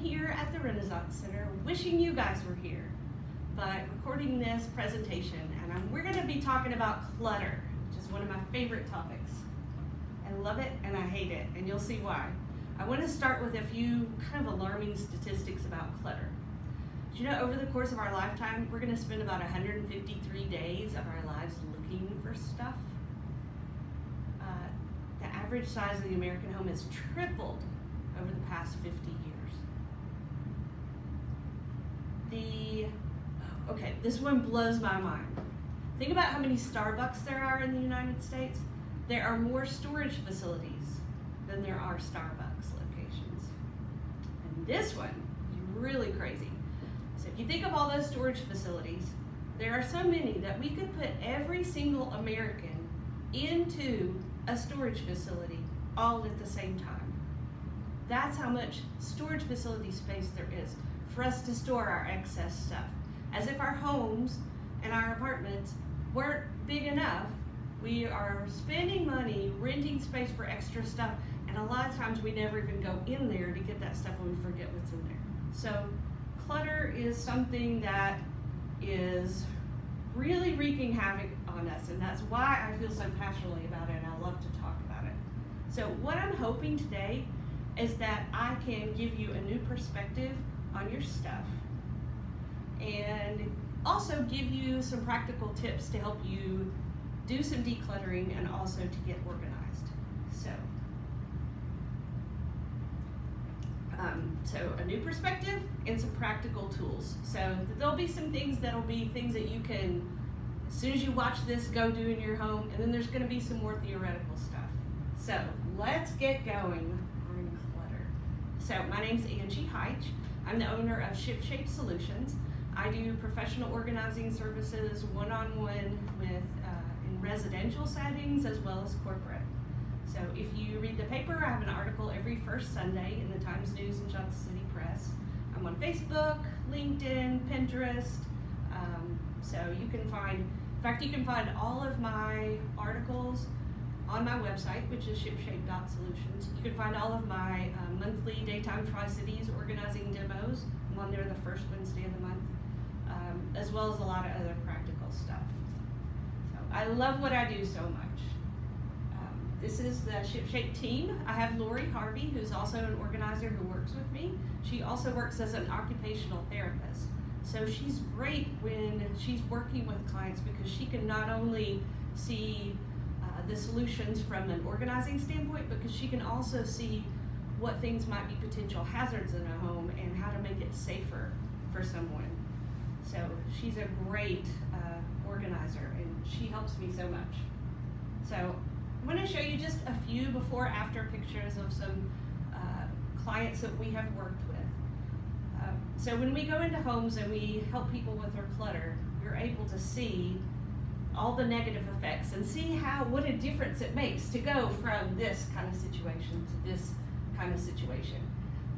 here at the Renaissance Center wishing you guys were here, but recording this presentation, and we're going to be talking about clutter, which is one of my favorite topics. I love it and I hate it, and you'll see why. I want to start with a few kind of alarming statistics about clutter. Did you know over the course of our lifetime, we're going to spend about 153 days of our lives looking for stuff? The average size of the American home has tripled over the past 50 years. Okay, this one blows my mind. Think about how many Starbucks there are in the United States. There are more storage facilities than there are Starbucks locations. And this one is really crazy. So if you think of all those storage facilities, there are so many that we could put every single American into a storage facility all at the same time. That's how much storage facility space there is for us to store our excess stuff. As if our homes and our apartments weren't big enough, we are spending money renting space for extra stuff, and a lot of times we never even go in there to get that stuff when we forget what's in there. So clutter is something that is really wreaking havoc on us, and that's why I feel so passionately about it, and I love to talk about it. So what I'm hoping today is that I can give you a new perspective on your stuff and also give you some practical tips to help you do some decluttering and also to get organized. So a new perspective and some practical tools. So there'll be some things that'll be things that you can, as soon as you watch this, go do in your home, and then there's going to be some more theoretical stuff. So let's get going on clutter. So my name's Angie Hyche. I'm the owner of Shipshape Solutions. I do professional organizing services one-on-one with in residential settings as well as corporate. So if you read the paper, I have an article every first Sunday in the Times News and Johnson City Press. I'm on Facebook, LinkedIn, Pinterest. So you can find, in fact, you can find all of my articles on my website, which is shipshape.solutions. You can find all of my monthly Daytime Tri-Cities organizing demos. I'm on there the first Wednesday of the month, as well as a lot of other practical stuff. So I love what I do so much. This is the Shipshape team. I have Lori Harvey, who's also an organizer who works with me. She also works as an occupational therapist. So she's great when she's working with clients because she can not only see the solutions from an organizing standpoint, but because she can also see what things might be potential hazards in a home and how to make it safer for someone. So she's a great organizer, and she helps me so much. So I'm going to show you just a few before-after pictures of some clients that we have worked with. So when we go into homes and we help people with their clutter, you're able to see all the negative effects and see what a difference it makes to go from this kind of situation to this kind of situation.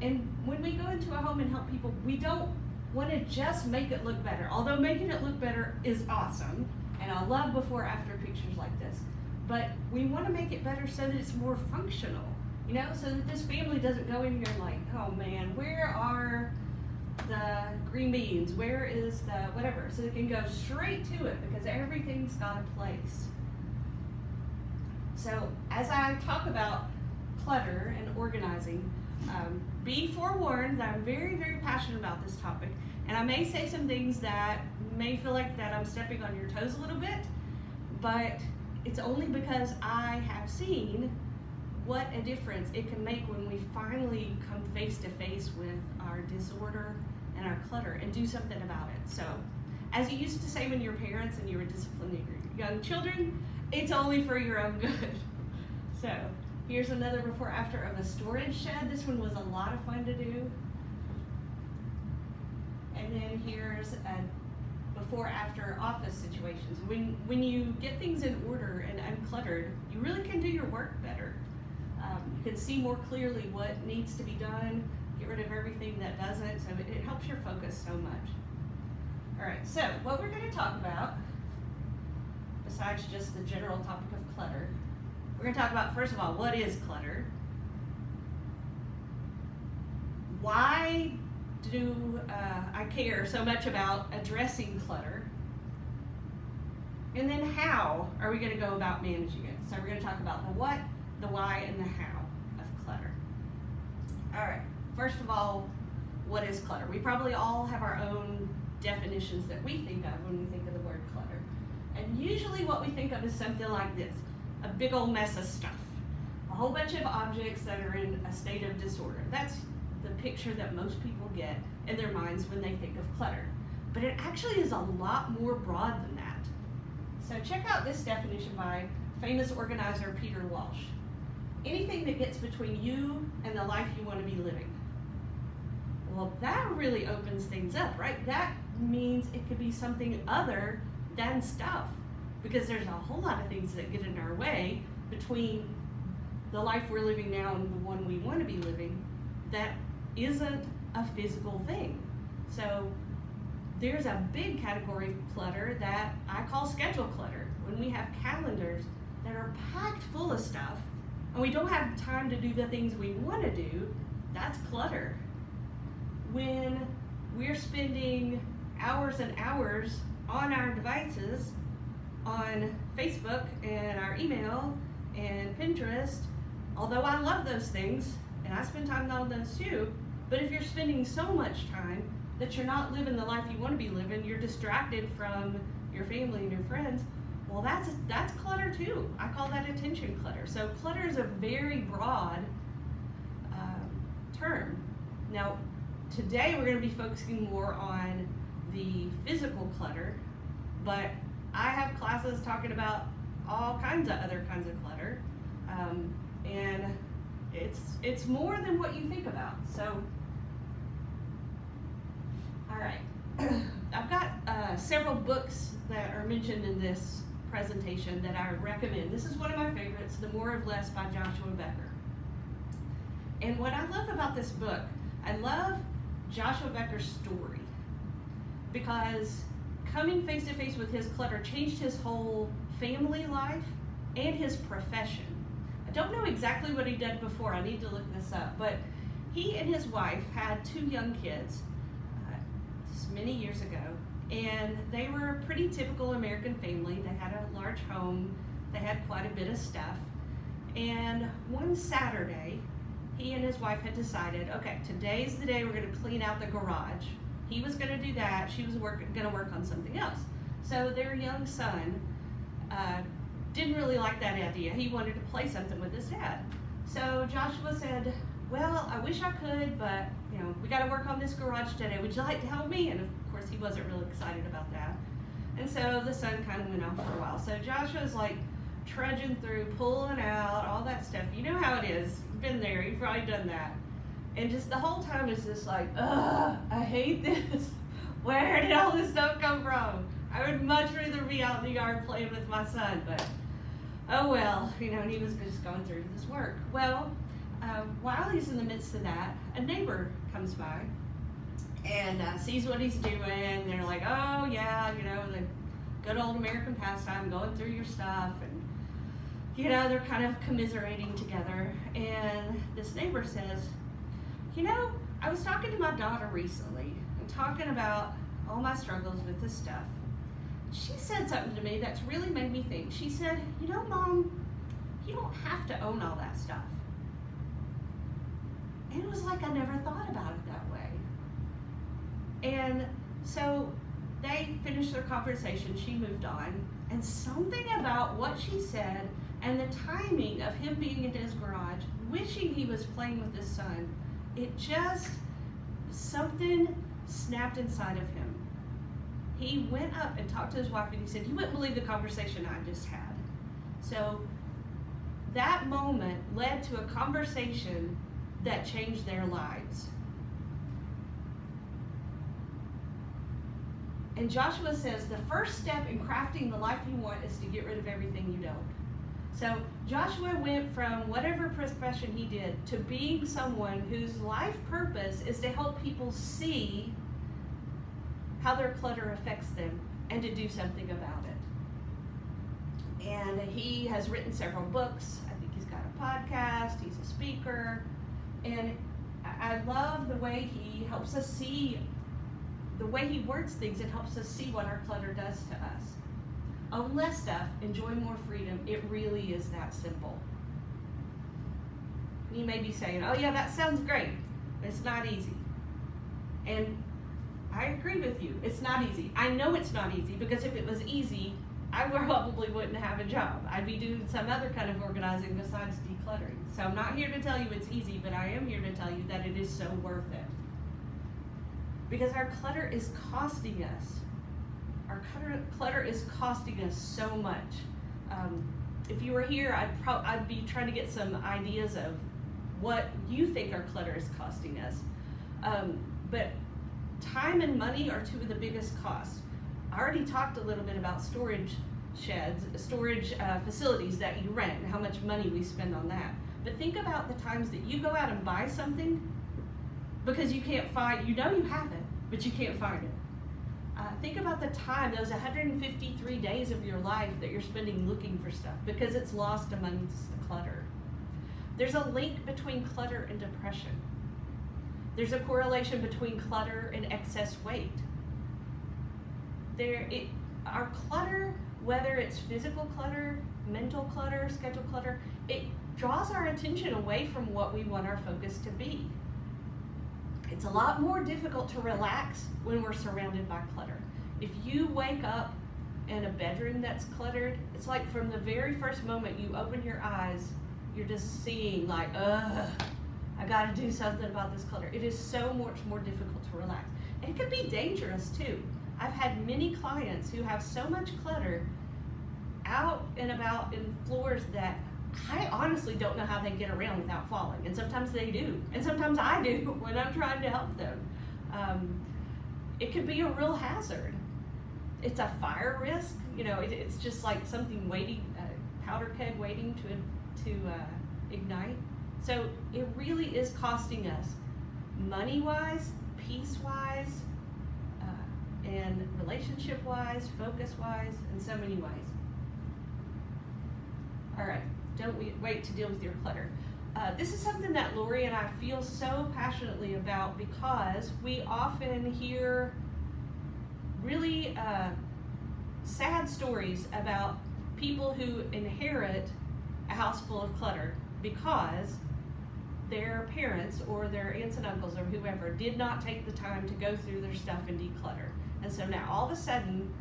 And when we go into a home and help people, we don't want to just make it look better, although making it look better is awesome, and I love before-after pictures like this. But we want to make it better so that it's more functional, so that this family doesn't go in here like, oh man, where are the green beans? Where is the whatever? So they can go straight to it because everything's got a place. So as I talk about clutter and organizing, be forewarned that I'm very, very passionate about this topic, and I may say some things that may feel like that I'm stepping on your toes a little bit, but it's only because I have seen what a difference it can make when we finally come face to face with our disorder and our clutter and do something about it. So, as you used to say when you were parents and you were disciplining your young children, it's only for your own good. So, here's another before after of a storage shed. This one was a lot of fun to do. And then here's a before after office situations. When you get things in order and uncluttered, you really can do your work better. You can see more clearly what needs to be done, get rid of everything that doesn't, so it helps your focus so much. All right, so what we're going to talk about, besides just the general topic of clutter, we're going to talk about, first of all, what is clutter? Why why do I care so much about addressing clutter? And then how are we going to go about managing it? So we're going to talk about the what, the why, and the how of clutter. All right, first of all, what is clutter? We probably all have our own definitions that we think of when we think of the word clutter. And usually what we think of is something like this: a big old mess of stuff. A whole bunch of objects that are in a state of disorder. That's the picture that most people get in their minds when they think of clutter. But it actually is a lot more broad than that. So check out this definition by famous organizer Peter Walsh. Anything that gets between you and the life you want to be living. Well, that really opens things up, right? That means it could be something other than stuff, because there's a whole lot of things that get in our way between the life we're living now and the one we want to be living that isn't a physical thing. So there's a big category of clutter that I call schedule clutter. When we have calendars that are packed full of stuff and we don't have time to do the things we want to do, that's clutter. When we're spending hours and hours on our devices, on Facebook and our email and Pinterest, although I love those things and I spend time on those too, but if you're spending so much time that you're not living the life you want to be living, you're distracted from your family and your friends, well, that's clutter too. I call that attention clutter. So clutter is a very broad term. Now, today we're going to be focusing more on the physical clutter, but I have classes talking about all kinds of other kinds of clutter, and it's more than what you think about. So, all right, I've got several books that are mentioned in this presentation that I recommend. This is one of my favorites, The More of Less by Joshua Becker. And what I love about this book, I love Joshua Becker's story, because coming face to face with his clutter changed his whole family life and his profession. I don't know exactly what he did before, I need to look this up, but he and his wife had 2 young kids many years ago, and they were a pretty typical American family. They had a large home, they had quite a bit of stuff, and one Saturday, he and his wife had decided, okay, today's the day we're going to clean out the garage. He was going to do that, she was going to work on something else. So their young son didn't really like that idea. He wanted to play something with his dad. So Joshua said, well, I wish I could, but we got to work on this garage today. Would you like to help me? And of course, he wasn't really excited about that. And so the son kind of went off for a while. So Joshua's like trudging through, pulling out, all that stuff. You know how it is. You've been there. You've probably done that. And just the whole time it's just like, ugh, I hate this. Where did all this stuff come from? I would much rather be out in the yard playing with my son, but oh well, and he was just going through this work. Well, while he's in the midst of that, a neighbor comes by and sees what he's doing. They're like, oh yeah, the good old American pastime, going through your stuff, and they're kind of commiserating together. And this neighbor says, I was talking to my daughter recently and talking about all my struggles with this stuff. She said something to me that's really made me think. She said, Mom, you don't have to own all that stuff. And it was like I never thought about it that way. And so they finished their conversation, she moved on, and something about what she said and the timing of him being in his garage, wishing he was playing with his son, something snapped inside of him. He went up and talked to his wife and he said, you wouldn't believe the conversation I just had. So that moment led to a conversation that changed their lives. And Joshua says the first step in crafting the life you want is to get rid of everything you don't. So Joshua went from whatever profession he did to being someone whose life purpose is to help people see how their clutter affects them and to do something about it. And he has written several books. I think he's got a podcast, he's a speaker. And I love the way he helps us see, the way he words things. It helps us see what our clutter does to us. Own less stuff, enjoy more freedom. It really is that simple. You may be saying, oh yeah, that sounds great. It's not easy. And I agree with you. It's not easy. I know it's not easy because if it was easy, I probably wouldn't have a job. I'd be doing some other kind of organizing besides decluttering. So I'm not here to tell you it's easy, but I am here to tell you that it is so worth it. Because our clutter is costing us. Our clutter is costing us so much. If you were here, I'd be trying to get some ideas of what you think our clutter is costing us. But time and money are two of the biggest costs. I already talked a little bit about storage sheds, storage facilities that you rent, and how much money we spend on that. But think about the times that you go out and buy something because you can't find, you know you have it, but you can't find it. Think about the time, those 153 days of your life that you're spending looking for stuff because it's lost amongst the clutter. There's a link between clutter and depression. There's a correlation between clutter and excess weight. Our clutter, whether it's physical clutter, mental clutter, schedule clutter, it draws our attention away from what we want our focus to be. It's a lot more difficult to relax when we're surrounded by clutter. If you wake up in a bedroom that's cluttered, it's like from the very first moment you open your eyes, you're just seeing like, ugh, I gotta do something about this clutter. It is so much more difficult to relax. And it can be dangerous too. I've had many clients who have so much clutter out and about in floors that I honestly don't know how they get around without falling. And sometimes they do. And sometimes I do when I'm trying to help them. It could be a real hazard. It's a fire risk. You know, it's just like something waiting, a powder keg waiting to ignite. So it really is costing us money-wise, peace-wise, and relationship-wise, focus-wise, in so many ways. All right, don't wait to deal with your clutter. This is something that Lori and I feel so passionately about because we often hear really sad stories about people who inherit a house full of clutter because their parents or their aunts and uncles or whoever did not take the time to go through their stuff and declutter. And so now all of a sudden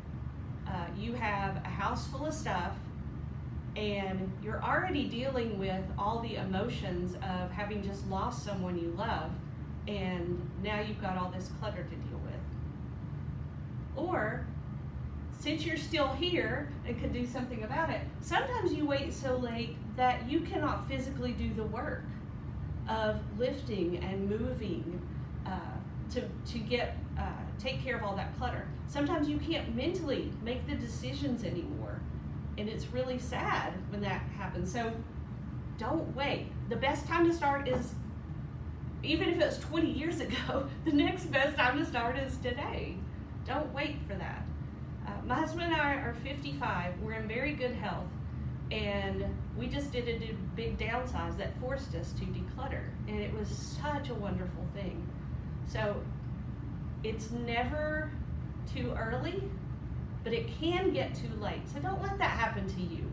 you have a house full of stuff and you're already dealing with all the emotions of having just lost someone you love, and now you've got all this clutter to deal with. Or, since you're still here and can do something about it, sometimes you wait so late that you cannot physically do the work of lifting and moving to take care of all that clutter. Sometimes you can't mentally make the decisions anymore. And it's really sad when that happens. So don't wait. The best time to start is, even if it was 20 years ago, the next best time to start is today. Don't wait for that. My husband and I are 55. We're in very good health. And we just did a big downsize that forced us to declutter. And it was such a wonderful thing. So it's never too early, but it can get too late. So don't let that happen to you.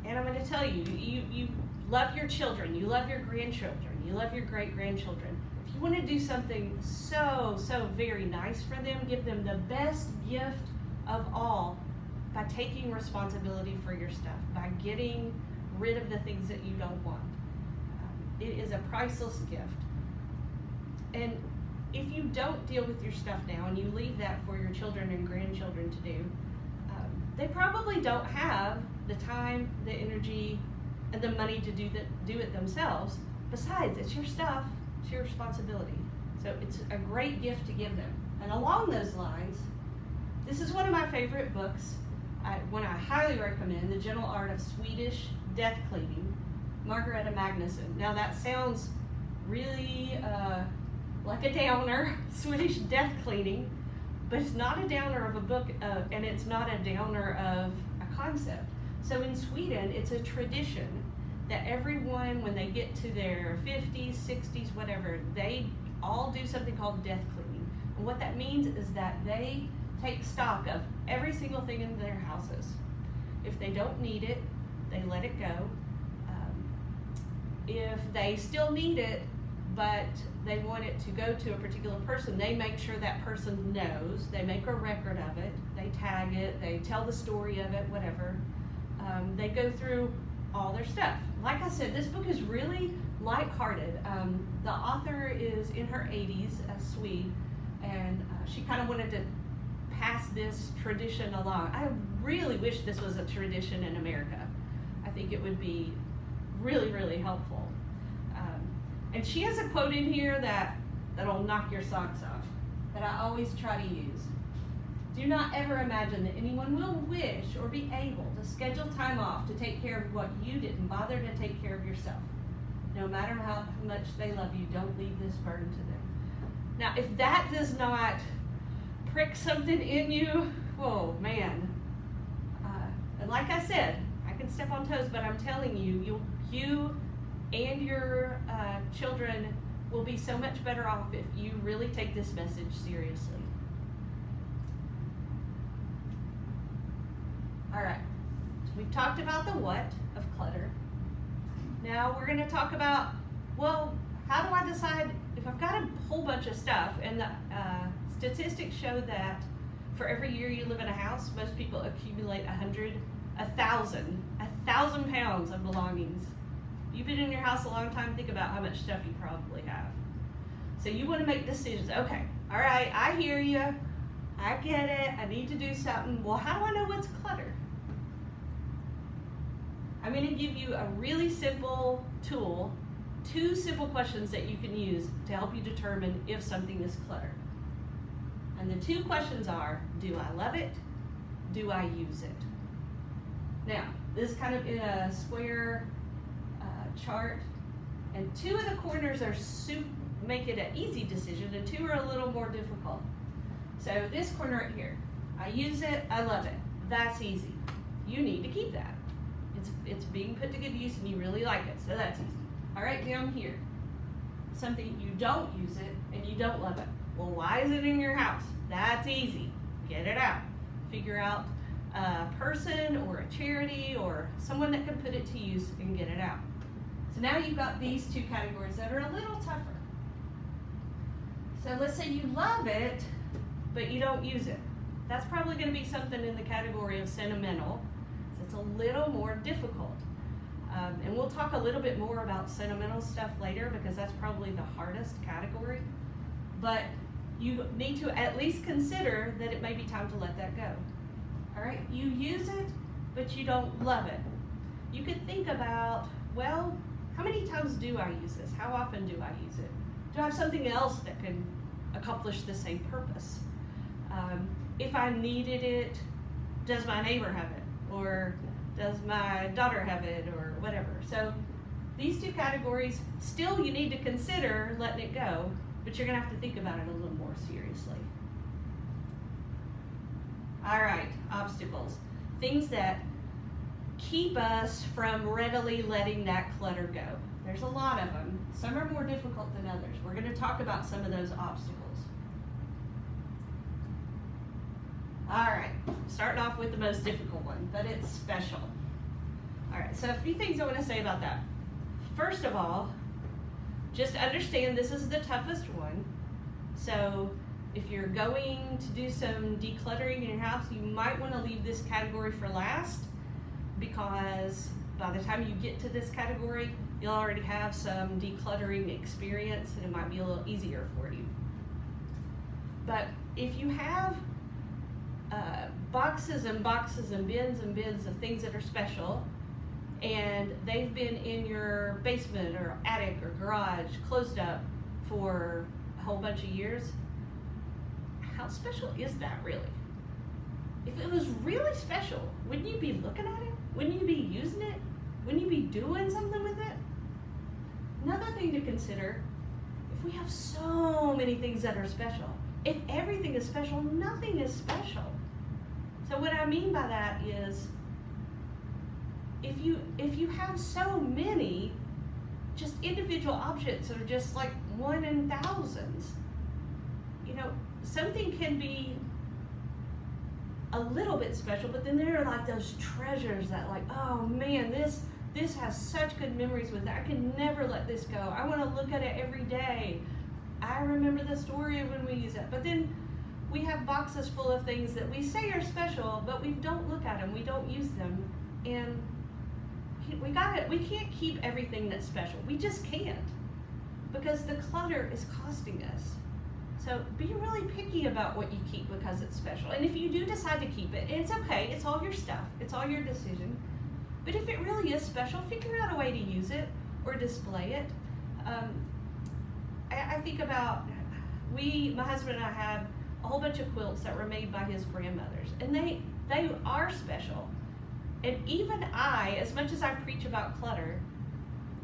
And I'm going to tell you, you love your children, you love your grandchildren, you love your great-grandchildren. If you want to do something so very nice for them, give them the best gift of all by taking responsibility for your stuff, by getting rid of the things that you don't want. It is a priceless gift. And if you don't deal with your stuff now and you leave that for your children and grandchildren to do, they probably don't have the time, the energy, and the money to do it themselves. Besides, it's your stuff, it's your responsibility. So it's a great gift to give them. And along those lines, this is one of my favorite books, one I highly recommend, The Gentle Art of Swedish Death Cleaning, Margareta Magnusson. Now that sounds really like a downer, Swedish death cleaning, but it's not a downer of a book, and it's not a downer of a concept. So in Sweden, it's a tradition that everyone, when they get to their 50s, 60s, whatever, they all do something called death cleaning. And what that means is that they take stock of every single thing in their houses. If they don't need it, they let it go. If they still need it, but they want it to go to a particular person, they make sure that person knows. They make a record of it. They tag it. They tell the story of it, whatever. They go through all their stuff. Like I said, this book is really lighthearted. The author is in her 80s, a Swede, and she kind of wanted to pass this tradition along. I really wish this was a tradition in America. I think it would be really, really helpful. And she has a quote in here that'll knock your socks off, that I always try to use. Do not ever imagine that anyone will wish or be able to schedule time off to take care of what you didn't bother to take care of yourself. No matter how much they love you, don't leave this burden to them. Now, if that does not prick something in you, whoa, man. And like I said, I can step on toes, but I'm telling you, you and your children will be so much better off if you really take this message seriously. All right, so we've talked about the what of clutter. Now we're going to talk about, well, how do I decide if I've got a whole bunch of stuff? And the statistics show that for every year you live in a house, most people accumulate 1,000 pounds of belongings. You've been in your house a long time, think about how much stuff you probably have. So you want to make decisions. Okay, all right, I hear you. I get it. I need to do something. Well, how do I know what's clutter? I'm going to give you a really simple tool, 2 simple questions that you can use to help you determine if something is clutter. And the 2 questions are, do I love it? Do I use it? Now, this is kind of in a square chart, and 2 of the corners are make it an easy decision, and 2 are a little more difficult. So this corner right here, I use it, I love it. That's easy. You need to keep that. It's being put to good use and you really like it, so that's easy. All right, down here, something you don't use it and you don't love it. Well, why is it in your house? That's easy. Get it out. Figure out a person or a charity or someone that can put it to use and get it out. So now you've got these 2 categories that are a little tougher. So let's say you love it, but you don't use it. That's probably going to be something in the category of sentimental. So it's a little more difficult. And we'll talk a little bit more about sentimental stuff later because that's probably the hardest category. But you need to at least consider that it may be time to let that go. All right, you use it, but you don't love it. You could think about, well, how many times do I use this? How often do I use it? Do I have something else that can accomplish the same purpose? If I needed it, does my neighbor have it? Or does my daughter have it? Or whatever. So these 2 categories, still you need to consider letting it go, but you're going to have to think about it a little more seriously. All right, obstacles. Things that keep us from readily letting that clutter go. There's a lot of them. Some are more difficult than others. We're going to talk about some of those obstacles. All right, starting off with the most difficult one, but it's special. All right, so a few things I want to say about that. First of all, just understand this is the toughest one. So if you're going to do some decluttering in your house, you might want to leave this category for last, because by the time you get to this category, you'll already have some decluttering experience and it might be a little easier for you. But if you have boxes and boxes and bins of things that are special, and they've been in your basement or attic or garage closed up for a whole bunch of years, how special is that really? If it was really special, wouldn't you be looking at it? Wouldn't you be using it? Wouldn't you be doing something with it? Another thing to consider, if we have so many things that are special, if everything is special, nothing is special. So what I mean by that is, if you have so many, just individual objects that are just like one in thousands, you know, something can be a little bit special, but then there are like those treasures that like, oh man, this has such good memories with it. I can never let this go. I want to look at it every day. I remember the story of when we use it. But then we have boxes full of things that we say are special, but we don't look at them, we don't use them, and we can't keep everything that's special. We just can't, because the clutter is costing us. So be really picky about what you keep because it's special. And if you do decide to keep it, it's okay, it's all your stuff, it's all your decision. But if it really is special, figure out a way to use it or display it. I think about, my husband and I had a whole bunch of quilts that were made by his grandmothers, and they are special. And even I, as much as I preach about clutter,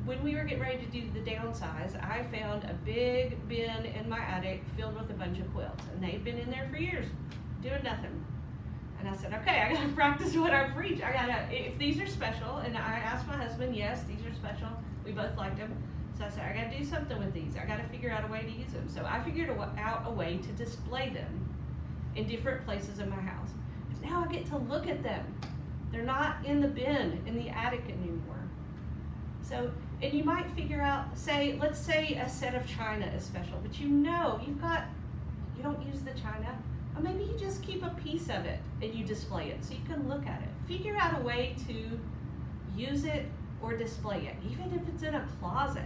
when we were getting ready to do the downsize, I found a big bin in my attic filled with a bunch of quilts, and they'd been in there for years, doing nothing. And I said, okay, I gotta practice what I preach. If these are special, and I asked my husband, yes, these are special. We both liked them. So I said, I gotta do something with these. I gotta figure out a way to use them. So I figured out a way to display them in different places in my house. But now I get to look at them. They're not in the bin in the attic anymore. So, and you might figure out, let's say a set of china is special, but you don't use the china, or maybe you just keep a piece of it and you display it so you can look at it. Figure out a way to use it or display it, even if it's in a closet.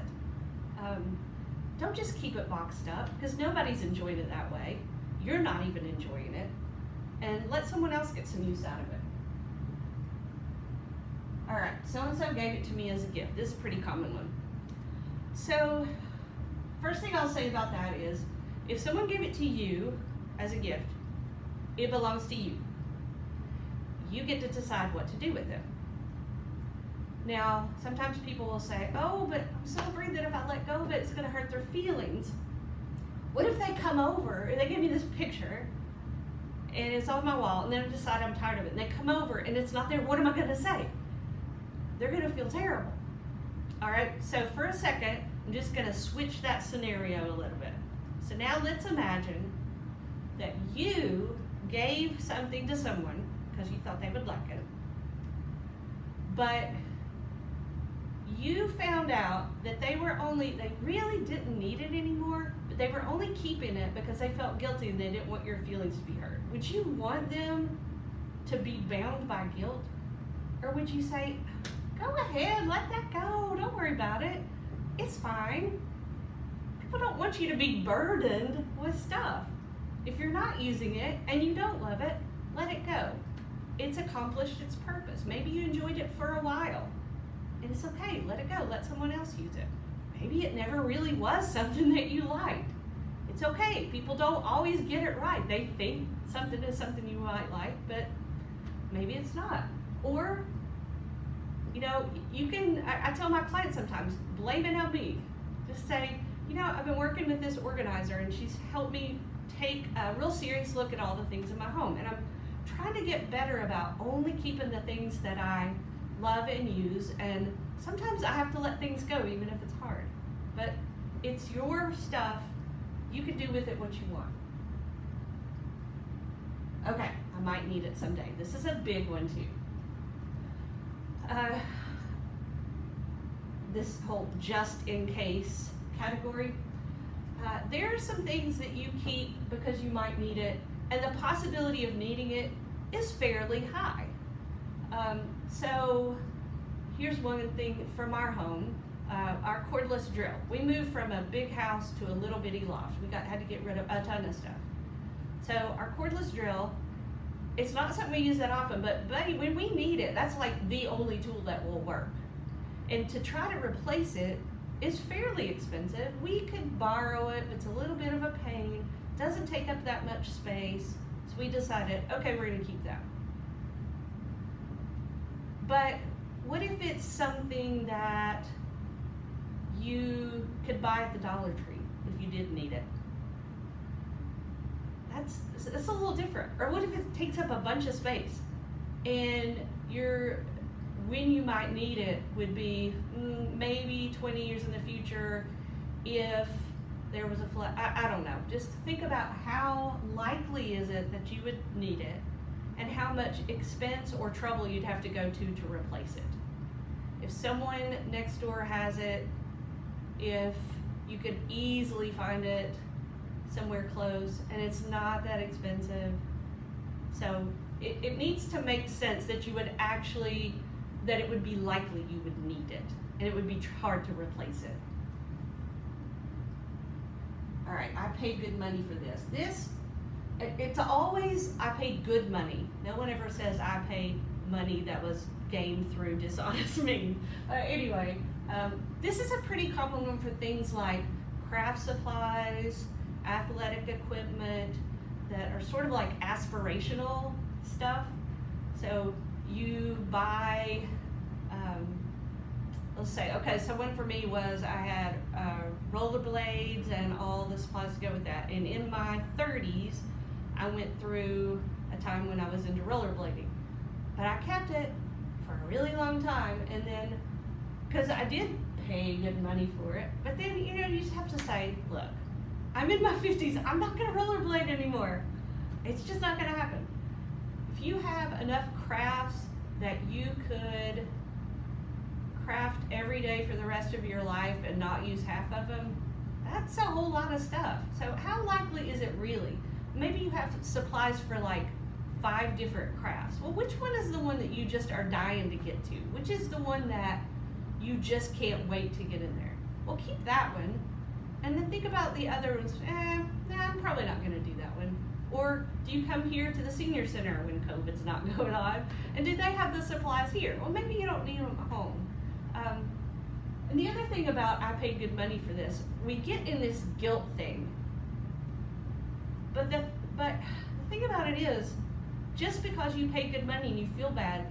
Don't just keep it boxed up, because nobody's enjoying it that way. You're not even enjoying it. And let someone else get some use out of it. All right, so-and-so gave it to me as a gift. This is a pretty common one. So, first thing I'll say about that is, if someone gave it to you as a gift, it belongs to you. You get to decide what to do with it. Now, sometimes people will say, oh, but I'm so afraid that if I let go of it, it's gonna hurt their feelings. What if they come over, and they give me this picture, and it's on my wall, and then I decide I'm tired of it, and they come over, and it's not there, what am I gonna say? They're gonna feel terrible. All right, so for a second, I'm just gonna switch that scenario a little bit. So now let's imagine that you gave something to someone because you thought they would like it, but you found out that they really didn't need it anymore, but they were only keeping it because they felt guilty and they didn't want your feelings to be hurt. Would you want them to be bound by guilt? Or would you say, go ahead, let that go, don't worry about it, it's fine. People don't want you to be burdened with stuff. If you're not using it and you don't love it, let it go. It's accomplished its purpose. Maybe you enjoyed it for a while, and it's okay, let it go, let someone else use it. Maybe it never really was something that you liked. It's okay, people don't always get it right. They think something is something you might like, but maybe it's not. Or, you know, you can, I tell my clients sometimes, blame it on me. Just say, you know, I've been working with this organizer and she's helped me take a real serious look at all the things in my home. And I'm trying to get better about only keeping the things that I love and use. And sometimes I have to let things go, even if it's hard. But it's your stuff. You can do with it what you want. Okay, I might need it someday. This is a big one too. This whole just in case category. There are some things that you keep because you might need it, and the possibility of needing it is fairly high. So here's one thing from our home, our cordless drill. We moved from a big house to a little bitty loft. Had to get rid of a ton of stuff. So our cordless drill, it's not something we use that often, but when we need it, that's like the only tool that will work. And to try to replace it is fairly expensive. We could borrow it, but it's a little bit of a pain. Doesn't take up that much space. So we decided, okay, we're gonna keep that. But what if it's something that you could buy at the Dollar Tree if you did need it? That's a little different. Or what if it takes up a bunch of space and you're when you might need it would be maybe 20 years in the future if there was a flood. I don't know. Just think about how likely is it that you would need it and how much expense or trouble you'd have to go to replace it. If someone next door has it, if you could easily find it somewhere close and it's not that expensive. So it needs to make sense that you would actually, that it would be likely you would need it and it would be hard to replace it. All right, I paid good money for this. It's always, I paid good money. No one ever says I paid money that was gained through dishonest means. Anyway, this is a pretty common one for things like craft supplies, athletic equipment that are sort of like aspirational stuff. So you buy, let's say, okay, so one for me was I had rollerblades and all the supplies to go with that. And in my 30s, I went through a time when I was into rollerblading. But I kept it for a really long time, and then, because I did pay good money for it, but then, you just have to say, look, I'm in my 50s, I'm not gonna rollerblade anymore. It's just not gonna happen. If you have enough crafts that you could craft every day for the rest of your life and not use half of them, that's a whole lot of stuff. So how likely is it really? Maybe you have supplies for like 5 different crafts. Well, which one is the one that you just are dying to get to? Which is the one that you just can't wait to get in there? Well, keep that one, and then think about the other ones. I'm probably not gonna do that one. Or do you come here to the senior center when COVID's not going on? And do they have the supplies here? Well, maybe you don't need them at home. And the other thing about I paid good money for this, we get in this guilt thing. But the thing about it is, just because you pay good money and you feel bad,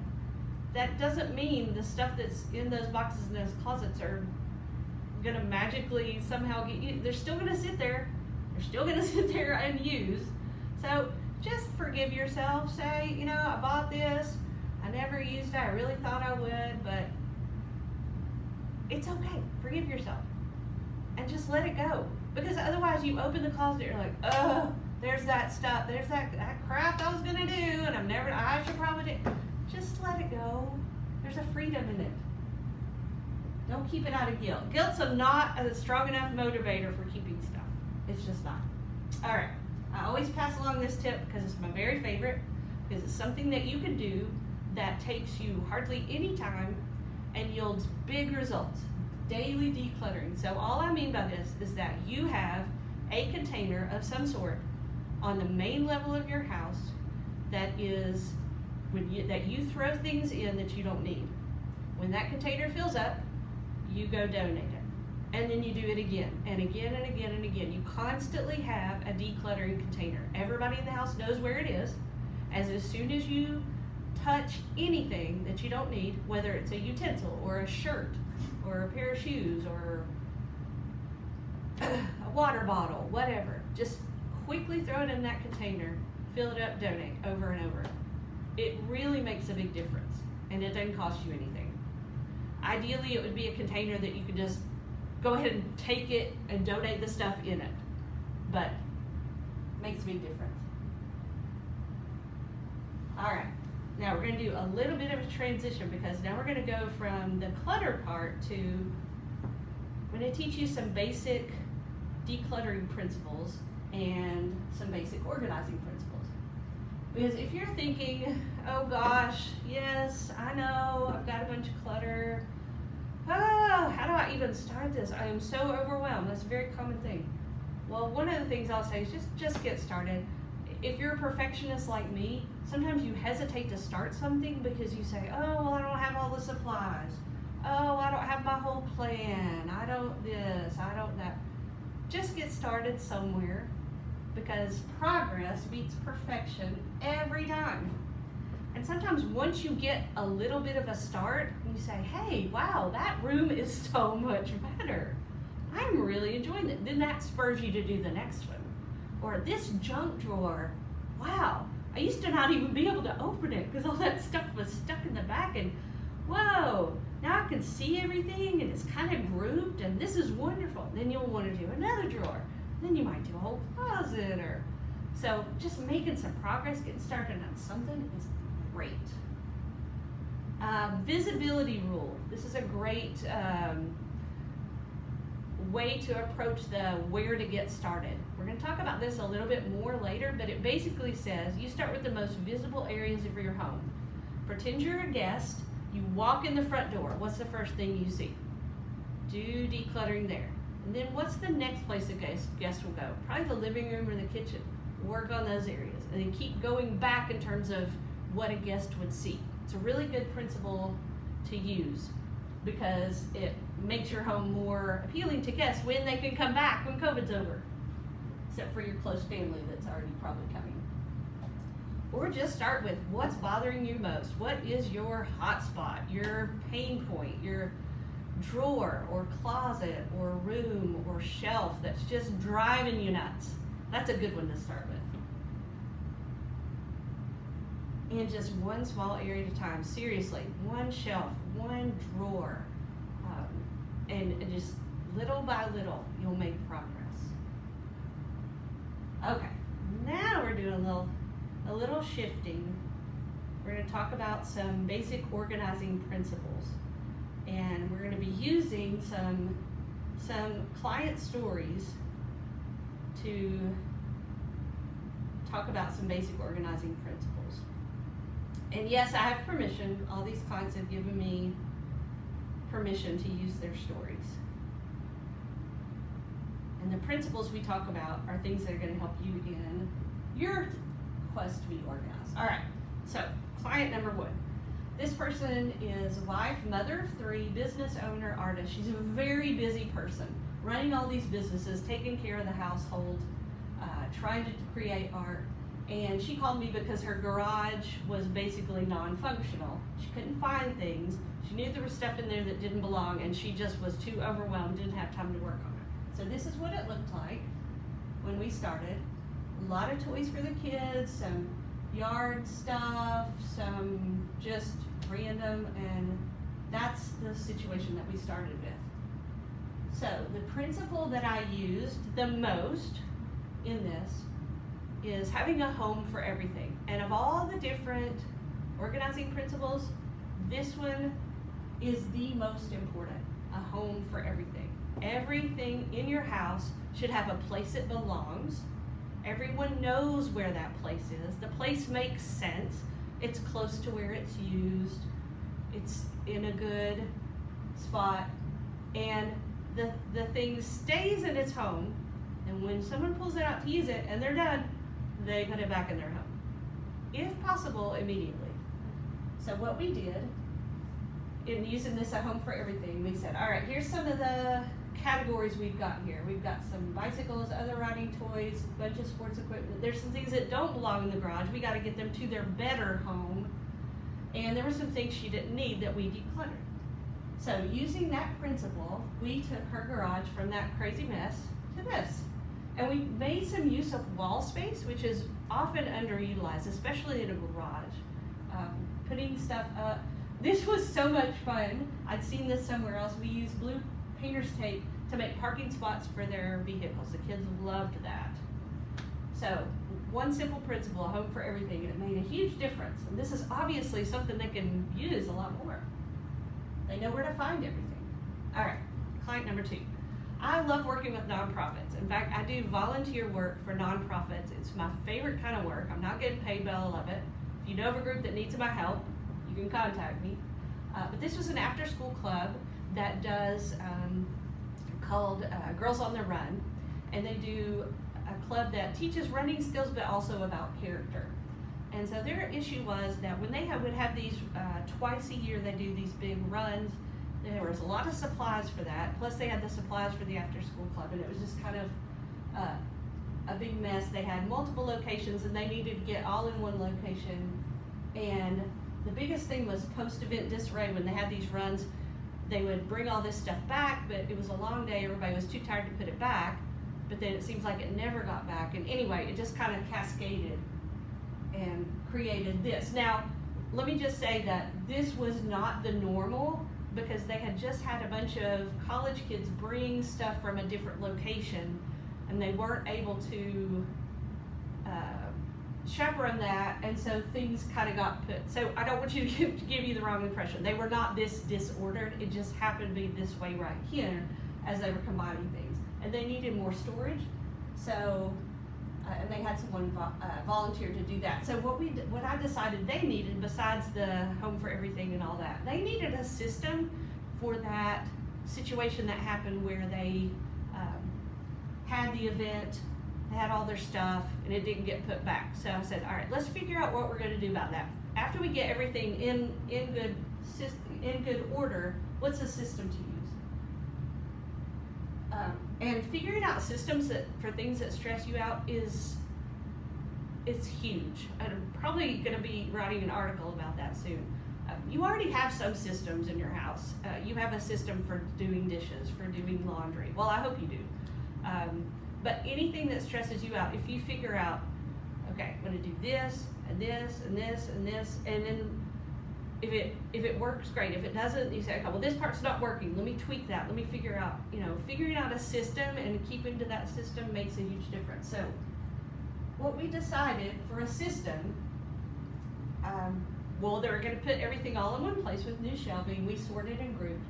that doesn't mean the stuff that's in those boxes and those closets are gonna magically somehow get you. They're still gonna sit there. They're still gonna sit there unused. So just forgive yourself. Say, I bought this. I never used it. I really thought I would, but it's okay. Forgive yourself. And just let it go. Because otherwise you open the closet, you're like, oh, there's that stuff, there's that craft I was gonna do, and I should probably do. Just let it go. There's a freedom in it. Don't keep it out of guilt. Guilt's not a strong enough motivator for keeping stuff. It's just not. All right, I always pass along this tip because it's my very favorite, because it's something that you can do that takes you hardly any time and yields big results. Daily decluttering. So all I mean by this is that you have a container of some sort on the main level of your house that is that you throw things in that you don't need. When that container fills up, you go donate it. And then you do it again and again and again and again. You constantly have a decluttering container. Everybody in the house knows where it is. As soon as you touch anything that you don't need, whether it's a utensil or a shirt or a pair of shoes or a water bottle, whatever, just quickly throw it in that container, fill it up, donate over and over. It really makes a big difference, and it doesn't cost you anything. Ideally, it would be a container that you could just go ahead and take it and donate the stuff in it, but it makes a big difference. All right, now we're going to do a little bit of a transition, because now we're going to go from the clutter part to, I'm going to teach you some basic decluttering principles and some basic organizing principles. Because if you're thinking, oh gosh, yes, I know, I've got a bunch of clutter. Oh, how do I even start this? I am so overwhelmed. That's a very common thing. Well, one of the things I'll say is just get started. If you're a perfectionist like me, sometimes you hesitate to start something because you say, oh, well, I don't have all the supplies. Oh, I don't have my whole plan. I don't this, I don't that. Just get started somewhere, because progress beats perfection every time. And sometimes once you get a little bit of a start, you say, hey, wow, that room is so much better. I'm really enjoying it. Then that spurs you to do the next one. Or this junk drawer, wow, I used to not even be able to open it because all that stuff was stuck in the back, and whoa, now I can see everything and it's kind of grouped and this is wonderful. Then you'll want to do another drawer. Then you might do a whole closet so just making some progress, getting started on something is great. Visibility rule. This is a great way to approach the where to get started. We're going to talk about this a little bit more later, but it basically says you start with the most visible areas of your home. Pretend you're a guest. You walk in the front door. What's the first thing you see? Do decluttering there. And then what's the next place a guest will go? Probably the living room or the kitchen. Work on those areas. And then keep going back in terms of what a guest would see. It's a really good principle to use because it makes your home more appealing to guests when they can come back when COVID's over. Except for your close family that's already probably coming. Or just start with what's bothering you most. What is your hot spot, your pain point, your drawer or closet or room or shelf that's just driving you nuts? That's a good one to start with. And just one small area at a time. Seriously, one shelf, one drawer, and just little by little, you'll make progress. Okay, now we're doing a little shifting. We're going to talk about some basic organizing principles, and we're going to be using some client stories to talk about some basic organizing principles. And yes, I have permission. All these clients have given me permission to use their stories. And the principles we talk about are things that are going to help you in your quest to be organized. All right, so client number one. This person is a wife, mother of three, business owner, artist. She's a very busy person, running all these businesses, taking care of the household, trying to create art. And she called me because her garage was basically non-functional. She couldn't find things. She knew there was stuff in there that didn't belong, and she just was too overwhelmed, didn't have time to work on it. So this is what it looked like when we started. A lot of toys for the kids, some yard stuff, some just random, and that's the situation that we started with. So the principle that I used the most in this is having a home for everything. And of all the different organizing principles, this one is the most important, a home for everything. Everything in your house should have a place it belongs. Everyone knows where that place is. The place makes sense. It's close to where it's used. It's in a good spot. And the thing stays in its home. And when someone pulls it out to use it and they're done, they put it back in their home. If possible, immediately. So what we did in using this at home for everything, we said, all right, here's some of the categories we've got here. We've got some bicycles, other riding toys, a bunch of sports equipment. There's some things that don't belong in the garage. We got to get them to their better home. And there were some things she didn't need that we decluttered. So using that principle, we took her garage from that crazy mess to this. And we made some use of wall space, which is often underutilized, especially in a garage. Putting stuff up. This was so much fun. I'd seen this somewhere else. We used blue painter's tape to make parking spots for their vehicles. The kids loved that. So one simple principle, a home for everything, and it made a huge difference. And this is obviously something they can use a lot more. They know where to find everything. All right, client number two. I love working with nonprofits. In fact, I do volunteer work for nonprofits. It's my favorite kind of work. I'm not getting paid, but I love it. If you know of a group that needs my help, you can contact me. But this was an after-school club that does called Girls on the Run, and they do a club that teaches running skills, but also about character. And so their issue was that when they would have these twice a year, they do these big runs. There was a lot of supplies for that. Plus they had the supplies for the after-school club, and it was just kind of a big mess. They had multiple locations, and they needed to get all in one location. And the biggest thing was post-event disarray. When they had these runs, they would bring all this stuff back, but it was a long day. Everybody was too tired to put it back. But then it seems like it never got back. And anyway, it just kind of cascaded and created this. Now, let me just say that this was not the normal, because they had just had a bunch of college kids bring stuff from a different location, and they weren't able to chaperone that, and so things kind of got put. So I don't want you to give you the wrong impression. They were not this disordered. It just happened to be this way right here as they were combining things, and they needed more storage. So and they had someone volunteer to do that. So what I decided they needed, besides the home for everything and all that, they needed a system for that situation that happened where they had the event, they had all their stuff, and it didn't get put back. So I said, all right, let's figure out what we're going to do about that. After we get everything in good order, what's a system to use? And figuring out systems for things that stress you out it's huge. I'm probably going to be writing an article about that soon. You already have some systems in your house. You have a system for doing dishes, for doing laundry. Well, I hope you do. But anything that stresses you out, if you figure out, okay, I'm going to do this and this and this and this, and then if it works, great. If it doesn't, you say, okay, well, this part's not working. Let me tweak that. Let me figure out, figuring out a system and keeping to that system makes a huge difference. So what we decided for a system, well, they were going to put everything all in one place with new shelving. We sorted and grouped.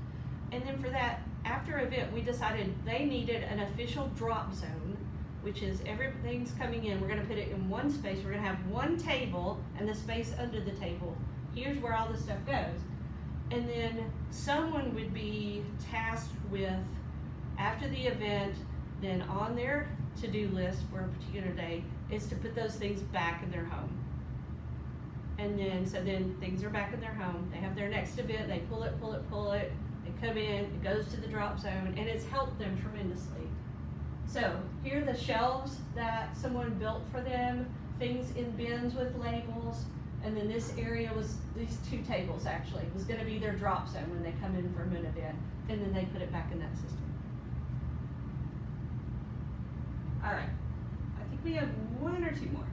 And then for that, after event, we decided they needed an official drop zone, which is everything's coming in. We're going to put it in one space. We're going to have one table and the space under the table. Here's where all the stuff goes. And then someone would be tasked with, after the event, then on their to-do list for a particular day, is to put those things back in their home. And then, so then things are back in their home. They have their next event, they pull it. They come in, it goes to the drop zone, and it's helped them tremendously. So here are the shelves that someone built for them, things in bins with labels. And then this area was, these two tables actually, was going to be their drop zone when they come in from an event. And then they put it back in that system. All right, I think we have one or two more.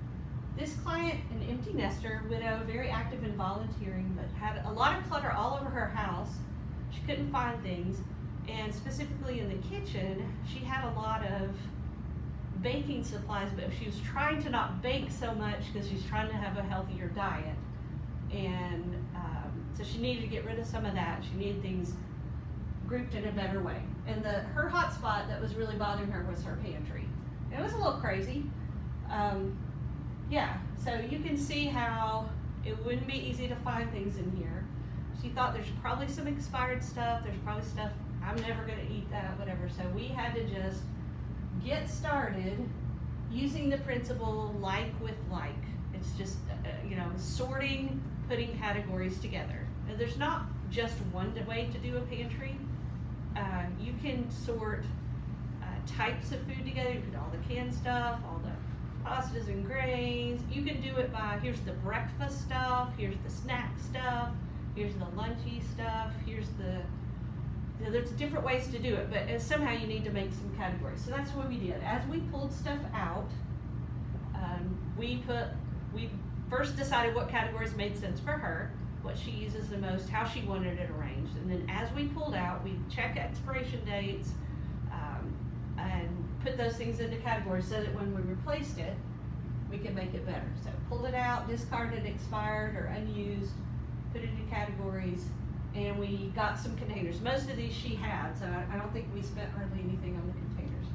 This client, an empty nester, widow, very active in volunteering, but had a lot of clutter all over her house. She couldn't find things. And specifically in the kitchen, she had a lot of baking supplies, but she was trying to not bake so much because she's trying to have a healthier diet, and so she needed to get rid of some of that. She needed things grouped in a better way, and her hot spot that was really bothering her was her pantry. It was a little crazy. Yeah, so you can see how it wouldn't be easy to find things in here. She thought there's probably some expired stuff, there's probably stuff, I'm never going to eat that, whatever. So we had to just get started using the principle like with like. It's just, sorting, putting categories together. And there's not just one way to do a pantry. You can sort types of food together. You put all the canned stuff, all the pastas and grains. You can do it by, here's the breakfast stuff, here's the snack stuff, here's the lunchy stuff, here's there's different ways to do it, but somehow you need to make some categories. So that's what we did. As we pulled stuff out, we first decided what categories made sense for her, what she uses the most, how she wanted it arranged. And then as we pulled out, we check expiration dates and put those things into categories so that when we replaced it, we could make it better. So pulled it out, discarded expired or unused, put it in categories, and we got some containers. Most of these she had, so I don't think we spent hardly anything on the containers.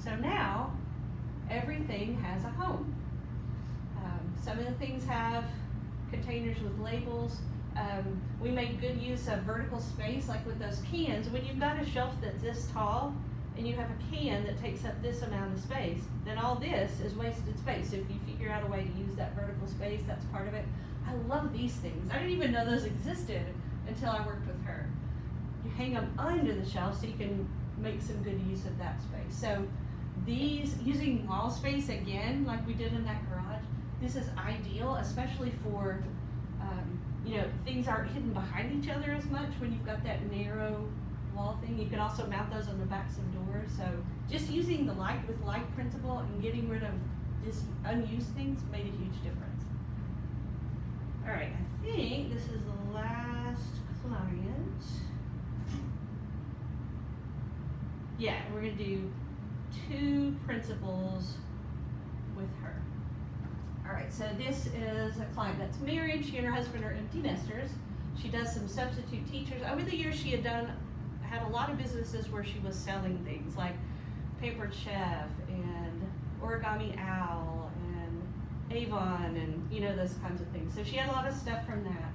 So now, everything has a home. Some of the things have containers with labels. We made good use of vertical space, like with those cans. When you've got a shelf that's this tall, and you have a can that takes up this amount of space, then all this is wasted space. So if you figure out a way to use that vertical space, that's part of it. I love these things. I didn't even know those existed until I worked with her. You hang them under the shelf so you can make some good use of that space. So these, using wall space again, like we did in that garage, this is ideal, especially for, things aren't hidden behind each other as much when you've got that narrow wall thing. You can also mount those on the backs of doors. So just using the like with like principle and getting rid of just unused things made a huge difference. All All right, I think this is the last client. Yeah, we're gonna do 2 principles with her. All right, so this is a client that's married. She and her husband are empty nesters. She does some substitute teachers. Over the years, she had a lot of businesses where she was selling things like Papered Chef and Origami Owl and Avon and those kinds of things. So she had a lot of stuff from that.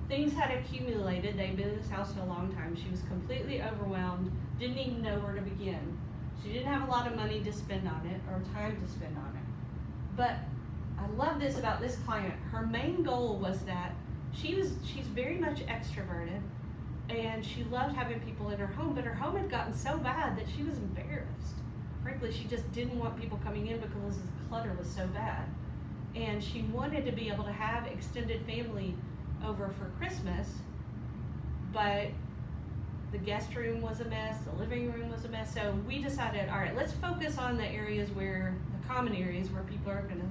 Things had accumulated. They'd been in this house for a long time. She was completely overwhelmed, didn't even know where to begin. She didn't have a lot of money to spend on it or time to spend on it. But I love this about this client. Her main goal was that she's very much extroverted, and she loved having people in her home, but her home had gotten so bad that she was embarrassed. Frankly, she just didn't want people coming in because the clutter was so bad. And she wanted to be able to have extended family over for Christmas, but the guest room was a mess, the living room was a mess. So we decided, all right, let's focus on the areas the common areas where people are gonna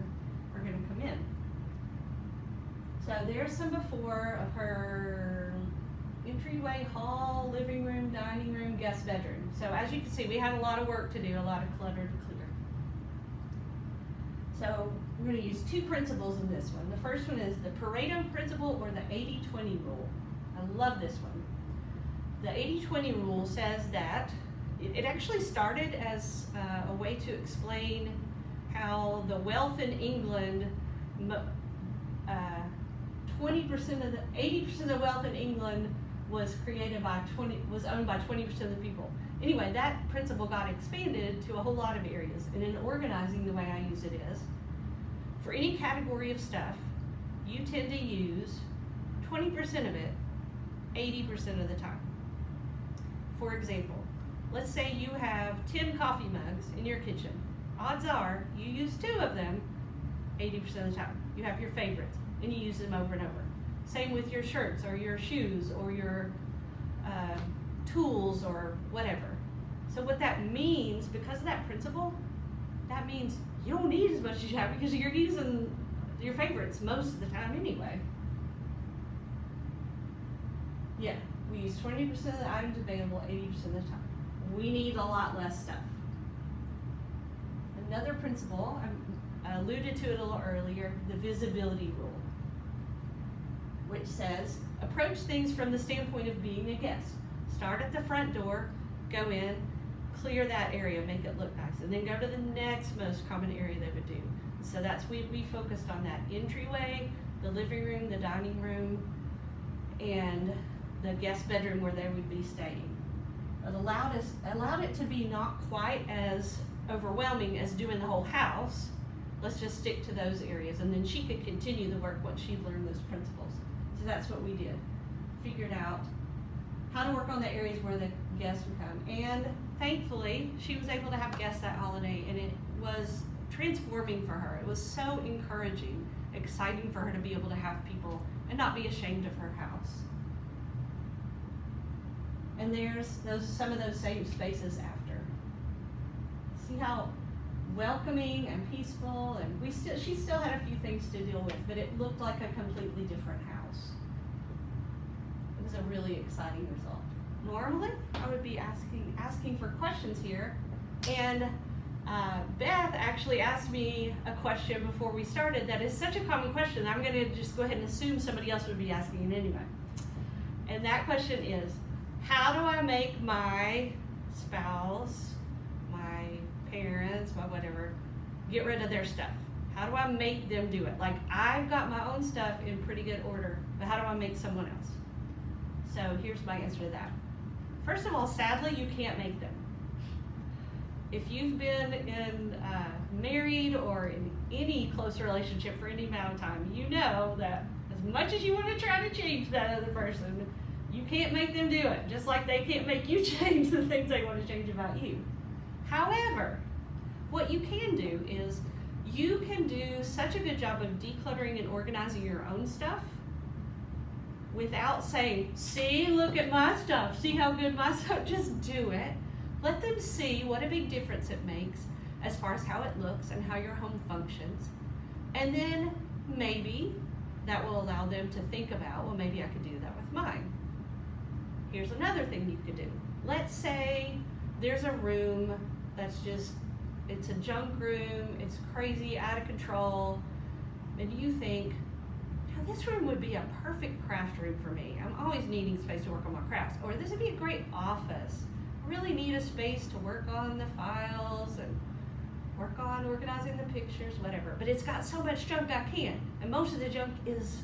come in. So there's some before of her entryway, hall, living room, dining room, guest bedroom. So as you can see, we had a lot of work to do, a lot of clutter to clear. So we're going to use 2 principles in this one. The first one is the Pareto principle, or the 80-20 rule. I love this one. The 80-20 rule says that it actually started as a way to explain how the wealth in England, 80% of the wealth in England was owned by 20% of the people. Anyway, that principle got expanded to a whole lot of areas. And in organizing, the way I use it is, for any category of stuff, you tend to use 20% of it 80% of the time. For example, let's say you have 10 coffee mugs in your kitchen. Odds are you use 2 of them 80% of the time. You have your favorites and you use them over and over. Same with your shirts or your shoes or your tools or whatever. So what that means, because of that principle, that means you don't need as much as you have because you're using your favorites most of the time anyway. Yeah, we use 20% of the items available 80% of the time. We need a lot less stuff. Another principle, I alluded to it a little earlier, the visibility rule, which says approach things from the standpoint of being a guest. Start at the front door, go in, clear that area, make it look nice, and then go to the next most common area they would do. So that's, we focused on that entryway, the living room, the dining room, and the guest bedroom where they would be staying. It allowed it to be not quite as overwhelming as doing the whole house. Let's just stick to those areas, and then she could continue the work once she'd learned those principles. So that's what we did. Figured out how to work on the areas where the guests would come. And thankfully, she was able to have guests that holiday, and it was transforming for her. It was so encouraging, exciting for her to be able to have people and not be ashamed of her house. And there's some of those same spaces after. See how welcoming and peaceful, and she still had a few things to deal with, but it looked like a completely different house. It was a really exciting result. Normally, I would be asking for questions here, and Beth actually asked me a question before we started that is such a common question, I'm going to just go ahead and assume somebody else would be asking it anyway. And that question is, how do I make my spouse, my parents, my whatever, get rid of their stuff? How do I make them do it? Like, I've got my own stuff in pretty good order, but how do I make someone else? So here's my answer to that. First of all, sadly, you can't make them. If you've been in married or in any close relationship for any amount of time, you know that as much as you want to try to change that other person, you can't make them do it, just like they can't make you change the things they want to change about you. However, what you can do is you can do such a good job of decluttering and organizing your own stuff without saying, see, look at my stuff, see how good my stuff, just do it. Let them see what a big difference it makes as far as how it looks and how your home functions. And then maybe that will allow them to think about, well, maybe I could do that with mine. Here's another thing you could do. Let's say there's a room that's just, it's a junk room, it's crazy, out of control, and you think, now this room would be a perfect craft room for me. I'm always needing space to work on my crafts. Or this would be a great office. I really need a space to work on the files and work on organizing the pictures, whatever. But it's got so much junk I can't. And most of the junk is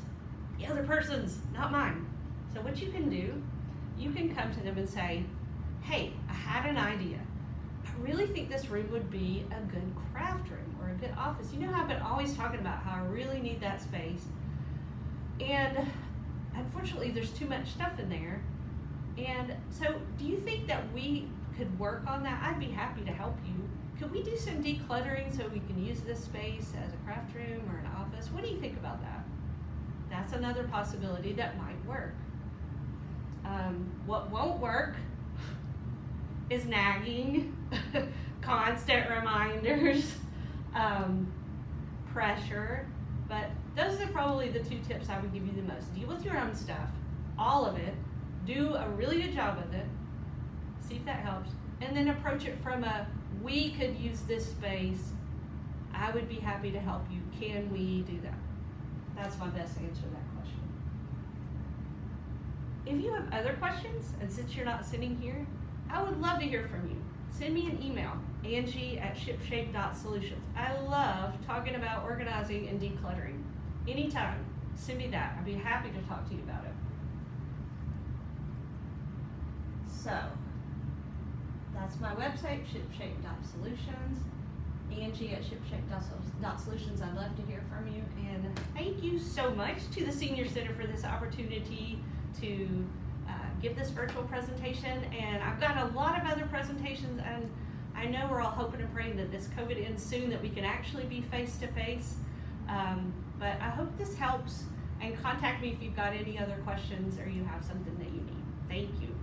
the other person's, not mine. So what you can do, you can come to them and say, hey, I had an idea. I really think this room would be a good craft room or a good office. You know how I've been always talking about how I really need that space. And unfortunately, there's too much stuff in there. And so do you think that we could work on that? I'd be happy to help you. Could we do some decluttering so we can use this space as a craft room or an office? What do you think about that? That's another possibility that might work. What won't work is nagging, constant reminders, pressure, but those are probably the two tips I would give you the most. Deal with your own stuff, all of it, do a really good job with it, see if that helps, and then approach it from a, we could use this space, I would be happy to help you, can we do that? That's my best answer to that question. If you have other questions, and since you're not sitting here, I would love to hear from you. Send me an email, Angie@shipshape.solutions. I love talking about organizing and decluttering. Anytime, send me that. I'd be happy to talk to you about it. So, that's my website, shipshape.solutions. Angie@shipshape.solutions. I'd love to hear from you. And thank you so much to the Senior Center for this opportunity to give this virtual presentation. And I've got a lot of other presentations, and I know we're all hoping and praying that this COVID ends soon, that we can actually be face to face. But I hope this helps, and contact me if you've got any other questions or you have something that you need. Thank you.